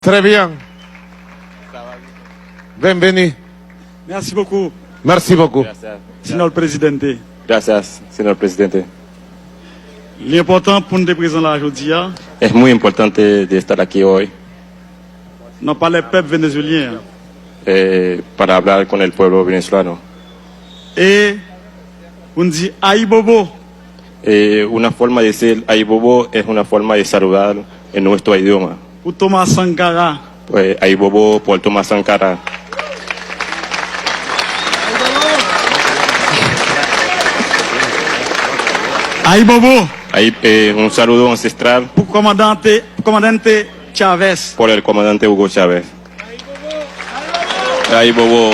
Très bien. Bienvenue. Merci beaucoup, Merci beaucoup. Gracias. señor presidente. Gracias, señor presidente. L'important pour nous présenter là aujourd'hui, Es muy importante de estar aquí hoy non pas les peuples vénézuéliens. para hablar con el pueblo venezolano. Et on dit Aïe Bobo. Una forma de decir Aibobo es una forma de saludar en nuestro idioma. Pour Thomas Sankara. Pues Aibobo por Thomas Sankara. Aïe Bobo. Un saludo ancestral Pour commandante Chavez. por el comandante Hugo Chávez. Aibobo.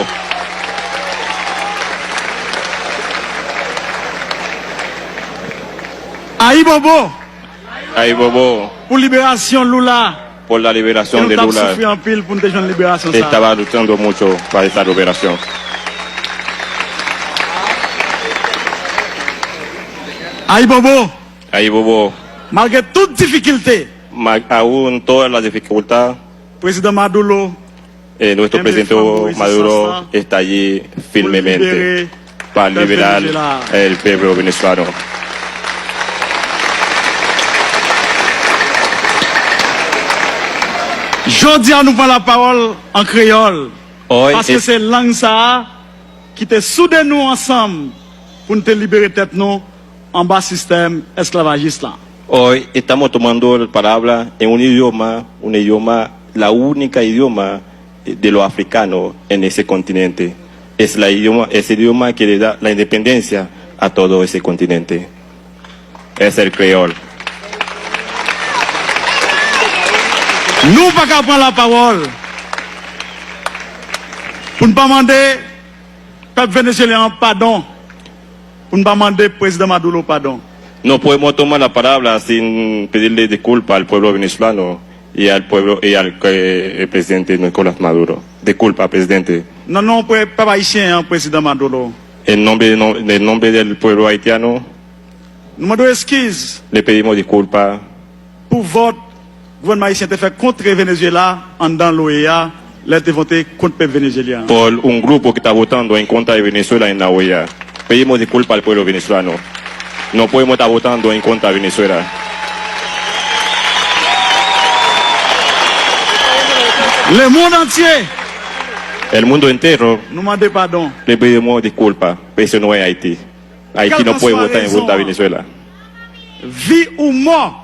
Aïe Bobo. Aibobo Pour libération Lula. por la liberación de Nous avons Lula. souffert en pile pour nous une libération. Ça. Estaba luchando mucho para esta liberación. Aïe Bobo. Aibobo, Malgré toute difficulté, aún todas las dificultades, président Maduro nuestro presidente Maduro está allí firmemente para liberar el pueblo venezolano. Jodi nous prend la parole en créole. Hoy, Parce que c'est langue ça qui te soude nous ensemble pour nous te libérer tête nous en bas système esclavagiste là. hoy estamos tomando la palabra en un idioma, la única idioma de los africanos en ese continente. Es ese idioma que le da la independencia a todo ese continente. Es el creol. Nous pas qu'à prendre la parole pour ne pas demander peuple vénézuélien pardon, pour ne pas demander président Maduro pardon. No podemos tomar la palabra sin pedirle disculpas al pueblo venezolano y al pueblo y al el presidente Nicolás Maduro. Disculpa, presidente. Non, non, peuple haïtien, président Maduro. En nombre del pueblo haitiano, Nous demandons excuses le pedimos disculpas pour votre gouvernement haïtien te fait contre Venezuela en dans l'OEA, là te voté contre le peuple vénézuélien. por un grupo que está votando en contra de Venezuela en la OEA. Pedimos disculpas al pueblo venezolano. No podemos estar votando en contra de Venezuela. Le monde entier El mundo entero nous demande pardon. le pedimos disculpas, pero eso no es Haití. Haití no puede votar en contra de Venezuela. Vie ou mort,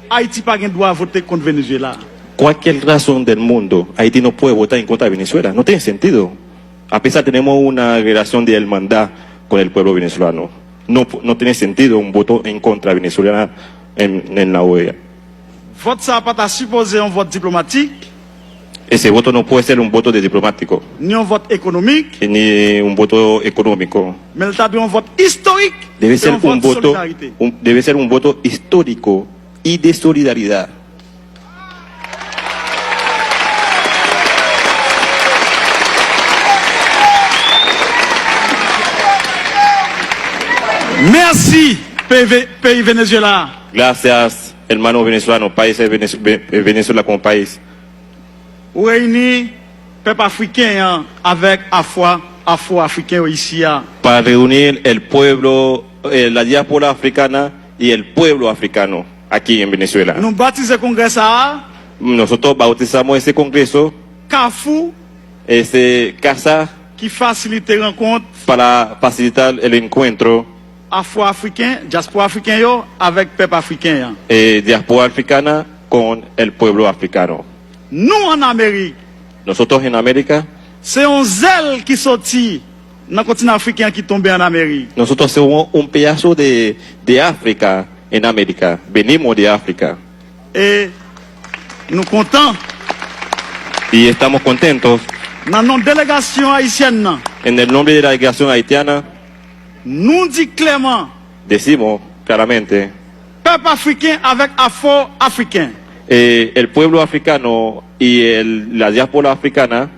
Haïti pas gain droit voter contre Venezuela. Cualquier razón del mundo, Haití no puede votar en contra de Venezuela. No tiene sentido. A pesar tenemos una relación de hermandad con el pueblo venezolano. No tiene sentido un voto en contra de Venezuela en la OEA. Vote ça pas supposé un vote diplomatique, Ese voto no puede ser un voto de diplomático, ni un vote économique, ni un voto económico. mais il t'a un vote historique. Debe et ser un vote un voto, solidarité. debe ser un voto histórico y de solidaridad. Merci, pays Venezuela. Gracias, hermanos venezolanos, países Venezuela como país. Ou réunis peuple africain hein, avec afro-africain ici. Hein. Para reunir el pueblo, la diáspora africana y el pueblo africano aquí en Venezuela. Nous baptisons le congrès ça, Nosotros bautizamos ese congreso, Carrefour, ese casa, qui facilite les rencontres para facilitar el encuentro afro-africain, diaspora africain yo, avec peuple africain. Hein. diáspora africana con el pueblo africano. Nous en Amérique, Nosotros en América, c'est un zèle qui sortit dans le continent africain qui tombait en Amérique. nosotros somos un pedazo de África en América. Venimos de África Et nous contents, y estamos contentos. dans notre délégation haïtienne, nan, En el nombre de la delegación haitiana, nous dit clairement, decimos claramente, peuple africain avec afro-africain. el pueblo africano y la diáspora africana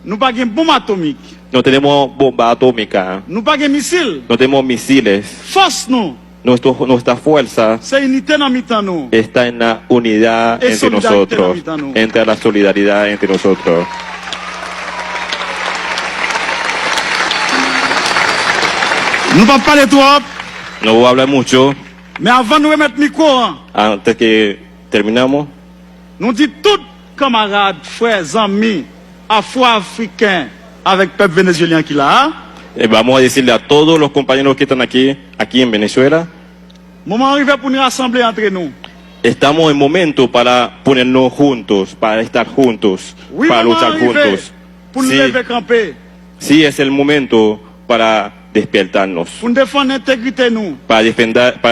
Nous pas de bombe atomique, no tenemos bomba atómica, nous pas de missile. no tenemos misiles, Force nous, nuestra fuerza c'est unité dans mi-temps nous. está en la unidad Es entre solidaridad nosotros, ahorita, ¿no? entre la solidaridad entre nosotros. Nous ne parlons pas de trop, No voy a hablar mucho mais avant de remettre le micro, hein, antes que terminamos. nous disons tous camarades, frères, amis, afro-africains, avec le peuple vénézuélien qui l'a. Vamos a decirle a todos los compañeros que están aquí en Venezuela, Moment arrivé pour nous rassembler entre nous. estamos en momento para ponernos juntos, para estar juntos, Oui, para moment luchar arrivé juntos. pour nous Sí, lever camper, sí, es el momento para despertarnos, pour nous défendre l'intégrité nous. para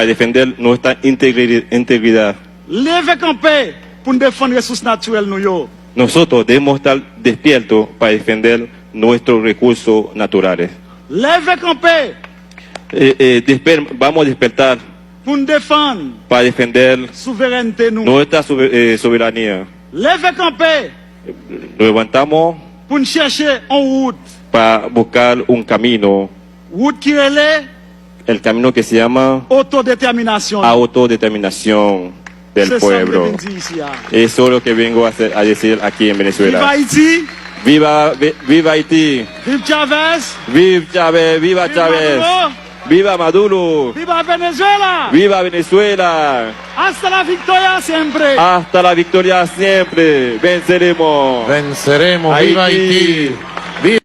defender nuestra integridad. Lever camper pour nous défendre les ressources naturelles nous yo. Nosotros debemos estar despiertos para defender nuestros recursos naturales. Lever camper Vamos a despertar pour nous défendre para defender souveraineté nous. nuestra soberanía. Lever camper Nos levantamos pour nous chercher en route. para buscar un camino, Route qui relève el camino que se llama autodétermination. autodeterminación del C'est ça que je pueblo. viens de dire ici. Eso es lo que vengo a decir aquí en Viva Venezuela. Haïti, Viva Haití, vive Chavez, viva Chávez, viva viva Chávez, Maduro, viva Maduro, viva Venezuela. viva Venezuela. Hasta la victoria siempre. Hasta la victoria siempre. Venceremos. Venceremos, viva Haití. Haití. Viva